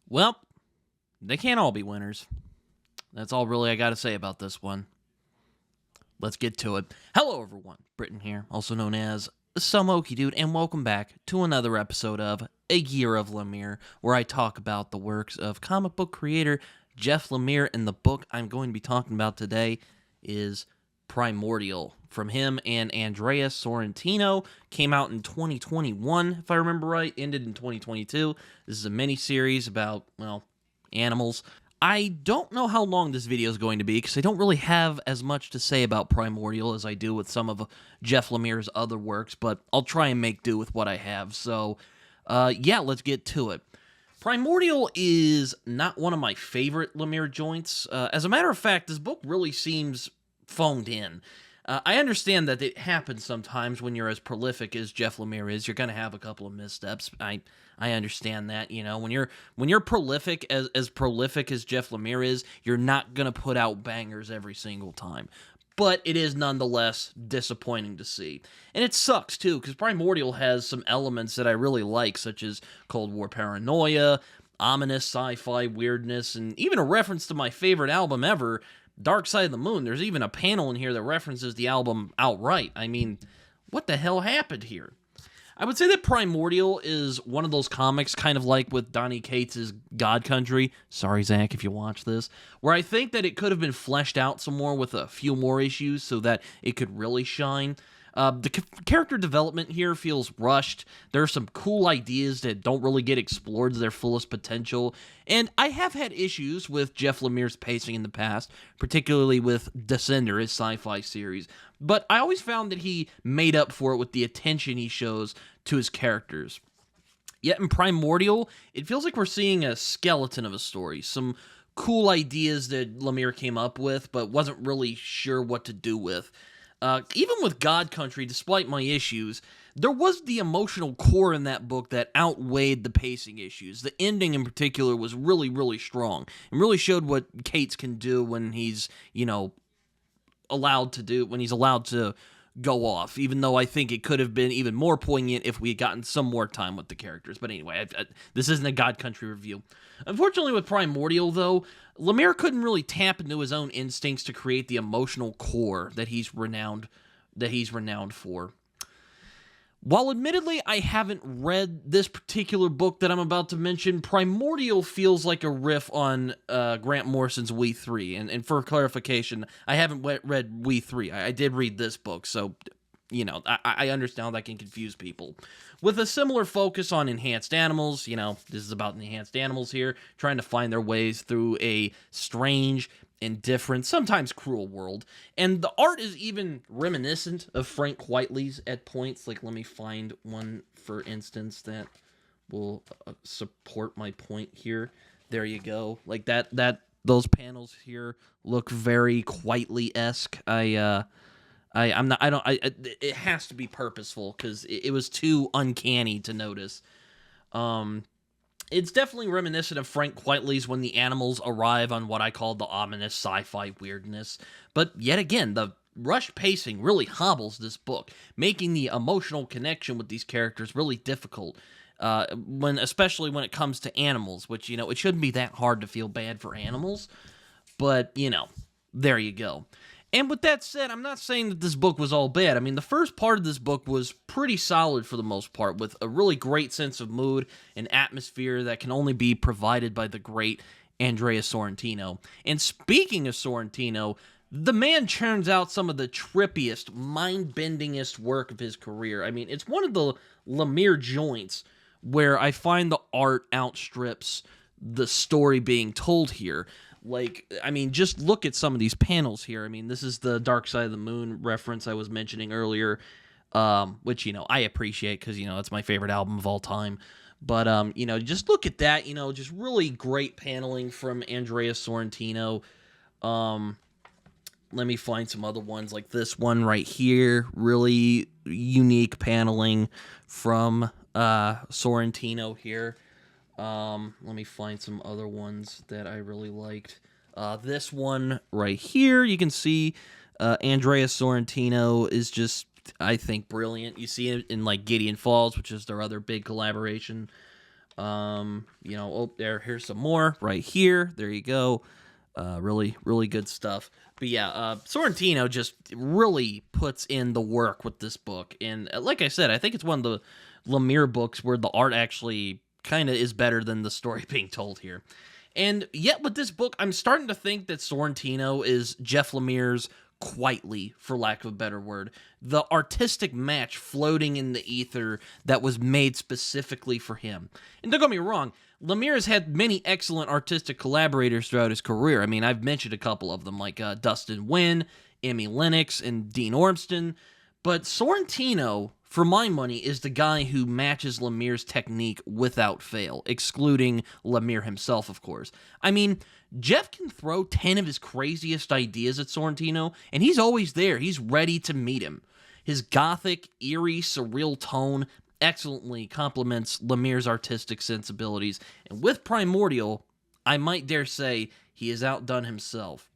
Well, they can't all be winners. That's all really I got to say about this one. Let's get to it. Hello, everyone. Britton here, also known as Some Okie Dude, and welcome back to another episode of A Year of Lemire, where I talk about the works of comic book creator Jeff Lemire, and the book I'm going to be talking about today is Primordial. From him and Andrea Sorrentino. Came out in 2021, if I remember right. Ended in 2022. This is a mini-series about, well, animals. I don't know how long this video is going to be because I don't really have as much to say about Primordial as I do with some of Jeff Lemire's other works, but I'll try and make do with what I have. So, yeah, let's get to it. Primordial is not one of my favorite Lemire joints. As a matter of fact, this book really seems phoned in. I understand that it happens sometimes when you're as prolific as Jeff Lemire is. You're going to have a couple of missteps. I understand that, you know, when you're prolific as prolific as Jeff Lemire is, you're not going to put out bangers every single time. But it is nonetheless disappointing to see. And it sucks too, because Primordial has some elements that I really like, such as Cold War paranoia, ominous sci-fi weirdness, and even a reference to my favorite album ever, Dark Side of the Moon. There's even a panel in here that references the album outright. I mean, what the hell happened here? I would say that Primordial is one of those comics, kind of like with Donny Cates' God Country. Sorry, Zach, if you watch this. Where I think that it could have been fleshed out some more with a few more issues so that it could really shine. The character development here feels rushed. There are some cool ideas that don't really get explored to their fullest potential. And I have had issues with Jeff Lemire's pacing in the past, particularly with Descender, his sci-fi series. But I always found that he made up for it with the attention he shows to his characters. Yet in Primordial, it feels like we're seeing a skeleton of a story. Some cool ideas that Lemire came up with, but wasn't really sure what to do with. Even with God Country, despite my issues, there was the emotional core in that book that outweighed the pacing issues. The ending in particular was really, really strong and really showed what Cates can do when he's, allowed to go off, even though I think it could have been even more poignant if we had gotten some more time with the characters. But anyway, this isn't a God Country review. Unfortunately, with Primordial, though, Lemire couldn't really tap into his own instincts to create the emotional core that he's renowned for. While admittedly I haven't read this particular book that I'm about to mention, Primordial feels like a riff on Grant Morrison's We 3. And for clarification, I haven't read We 3. I did read this book, so, I understand how that can confuse people. With a similar focus on enhanced animals, this is about enhanced animals here, trying to find their ways through a strange, indifferent, sometimes cruel world. And the art is even reminiscent of Frank Whiteley's at points. Like, let me find one, for instance, that will support my point here. There you go. Like those panels here look very Whiteley-esque. It has to be purposeful because it was too uncanny to notice. It's definitely reminiscent of Frank Whiteley's when the animals arrive on what I call the ominous sci-fi weirdness. But yet again, the rushed pacing really hobbles this book, making the emotional connection with these characters really difficult. Especially when it comes to animals, which, it shouldn't be that hard to feel bad for animals. But, there you go. And with that said, I'm not saying that this book was all bad. I mean, the first part of this book was pretty solid for the most part, with a really great sense of mood and atmosphere that can only be provided by the great Andrea Sorrentino. And speaking of Sorrentino, the man churns out some of the trippiest, mind-bendingest work of his career. I mean, it's one of the Lemire joints where I find the art outstrips the story being told here. Like, I mean, just look at some of these panels here. I mean, this is the Dark Side of the Moon reference I was mentioning earlier, which, I appreciate because, it's my favorite album of all time. But, just look at that, just really great paneling from Andrea Sorrentino. Let me find some other ones like this one right here. Really unique paneling from Sorrentino here. Let me find some other ones that I really liked. This one right here, you can see Andrea Sorrentino is just, I think, brilliant. You see it in like Gideon Falls, which is their other big collaboration. Oh, here's some more right here. There you go. Really, really good stuff. But yeah, Sorrentino just really puts in the work with this book. And like I said, I think it's one of the Lemire books where the art actually kind of is better than the story being told here. And yet with this book, I'm starting to think that Sorrentino is Jeff Lemire's quietly, for lack of a better word, the artistic match floating in the ether that was made specifically for him. And don't get me wrong, Lemire has had many excellent artistic collaborators throughout his career. I mean, I've mentioned a couple of them, like Dustin Nguyen, Emmy Lennox, and Dean Ormston. But Sorrentino, for my money, is the guy who matches Lemire's technique without fail, excluding Lemire himself, of course. I mean, Jeff can throw 10 of his craziest ideas at Sorrentino, and he's always there. He's ready to meet him. His gothic, eerie, surreal tone excellently complements Lemire's artistic sensibilities, and with Primordial, I might dare say he has outdone himself.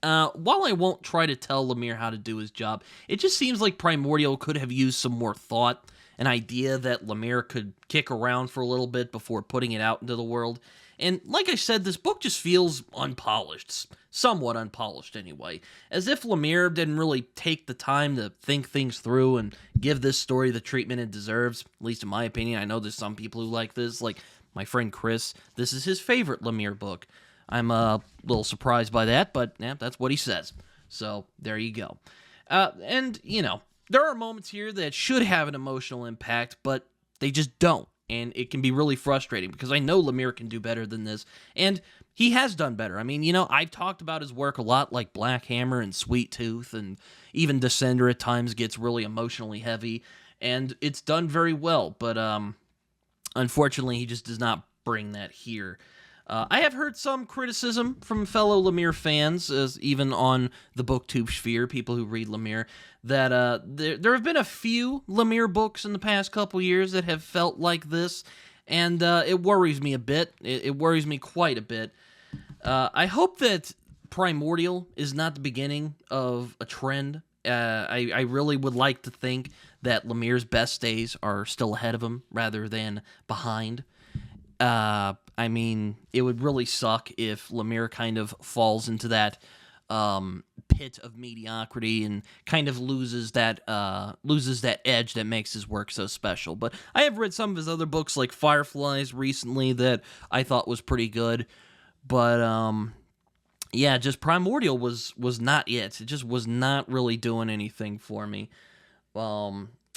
While I won't try to tell Lemire how to do his job, it just seems like Primordial could have used some more thought, an idea that Lemire could kick around for a little bit before putting it out into the world. And like I said, this book just feels unpolished, somewhat unpolished anyway, as if Lemire didn't really take the time to think things through and give this story the treatment it deserves, at least in my opinion. I know there's some people who like this, like my friend Chris. This is his favorite Lemire book. I'm a little surprised by that, but yeah, that's what he says. So there you go. And, there are moments here that should have an emotional impact, but they just don't. And it can be really frustrating because I know Lemire can do better than this. And he has done better. I mean, I've talked about his work a lot, like Black Hammer and Sweet Tooth, and even Descender at times gets really emotionally heavy. And it's done very well, but unfortunately, he just does not bring that here. I have heard some criticism from fellow Lemire fans, as even on the booktube sphere, people who read Lemire, that there have been a few Lemire books in the past couple years that have felt like this, and it worries me a bit. It worries me quite a bit. I hope that Primordial is not the beginning of a trend. I really would like to think that Lemire's best days are still ahead of him rather than behind. I mean, it would really suck if Lemire kind of falls into that pit of mediocrity and kind of loses that edge that makes his work so special. But I have read some of his other books, like Fireflies, recently that I thought was pretty good. But yeah, just Primordial was not it. It just was not really doing anything for me.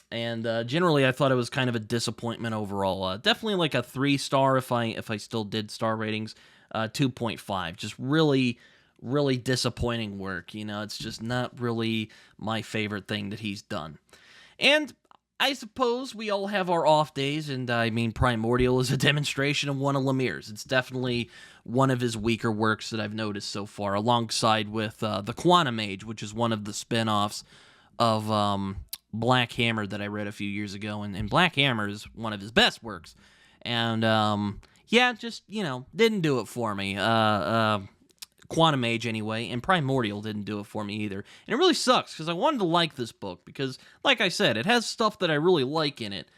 And generally, I thought it was kind of a disappointment overall. Definitely like a 3-star if I still did star ratings. 2.5. Just really, really disappointing work. It's just not really my favorite thing that he's done. And I suppose we all have our off days, and I mean, Primordial is a demonstration of one of Lemire's. It's definitely one of his weaker works that I've noticed so far, alongside with The Quantum Age, which is one of the spin-offs of Black Hammer that I read a few years ago, and Black Hammer is one of his best works. And, just, didn't do it for me. Quantum Age, anyway, and Primordial didn't do it for me either. And it really sucks, because I wanted to like this book, because, like I said, it has stuff that I really like in it.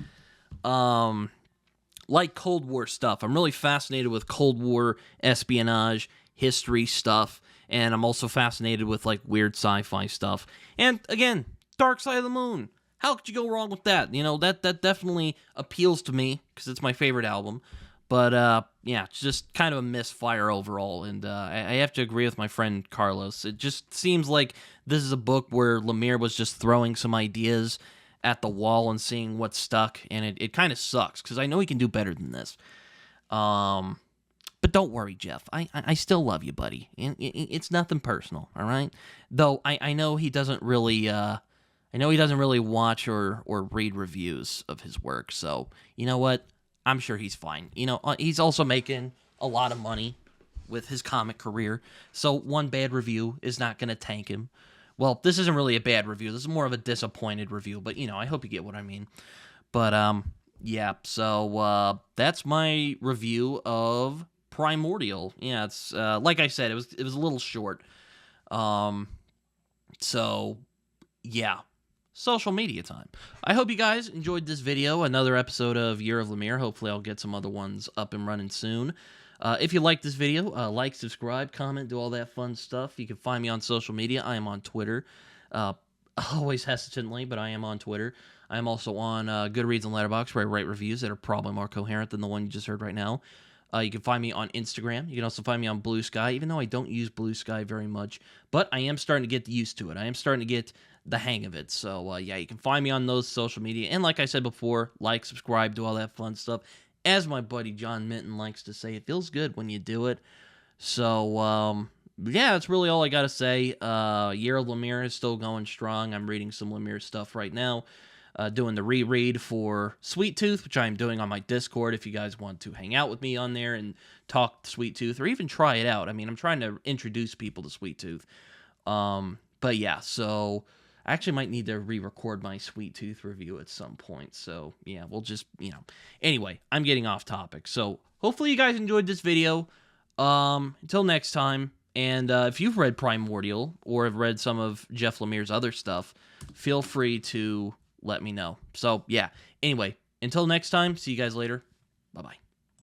Like Cold War stuff. I'm really fascinated with Cold War espionage, history stuff, and I'm also fascinated with, like, weird sci-fi stuff. And, again, Dark Side of the Moon. How could you go wrong with that? That definitely appeals to me, because it's my favorite album. But, it's just kind of a misfire overall, and I have to agree with my friend Carlos. It just seems like this is a book where Lemire was just throwing some ideas at the wall and seeing what stuck, and it kind of sucks, because I know he can do better than this. But don't worry, Jeff. I still love you, buddy. It's nothing personal, all right? Though I know he doesn't really... I know he doesn't really watch or read reviews of his work, so you know what? I'm sure he's fine. He's also making a lot of money with his comic career, so one bad review is not going to tank him. Well, this isn't really a bad review. This is more of a disappointed review, but, I hope you get what I mean. But, yeah, so that's my review of Primordial. Yeah, it's, like I said, it was a little short. So, yeah. social media time. I hope you guys enjoyed this video, another episode of Year of Lemire. Hopefully I'll get some other ones up and running soon. If you like this video, like, subscribe, comment, do all that fun stuff. You can find me on social media. I am on Twitter. Always hesitantly, but I am on Twitter. I am also on Goodreads and Letterboxd, where I write reviews that are probably more coherent than the one you just heard right now. You can find me on Instagram. You can also find me on Blue Sky, even though I don't use Blue Sky very much. But I am starting to get used to it. I am starting to get the hang of it. So, yeah, you can find me on those social media. And like I said before, like, subscribe, do all that fun stuff. As my buddy John Minton likes to say, it feels good when you do it. So, yeah, that's really all I got to say. Year of Lemire is still going strong. I'm reading some Lemire stuff right now. Doing the reread for Sweet Tooth, which I'm doing on my Discord if you guys want to hang out with me on there and talk Sweet Tooth or even try it out. I mean, I'm trying to introduce people to Sweet Tooth. But yeah, so I actually might need to re-record my Sweet Tooth review at some point. So yeah, we'll just, Anyway, I'm getting off topic. So hopefully you guys enjoyed this video. Until next time. And if you've read Primordial or have read some of Jeff Lemire's other stuff, feel free to let me know. So, yeah. Anyway, until next time, see you guys later. Bye-bye.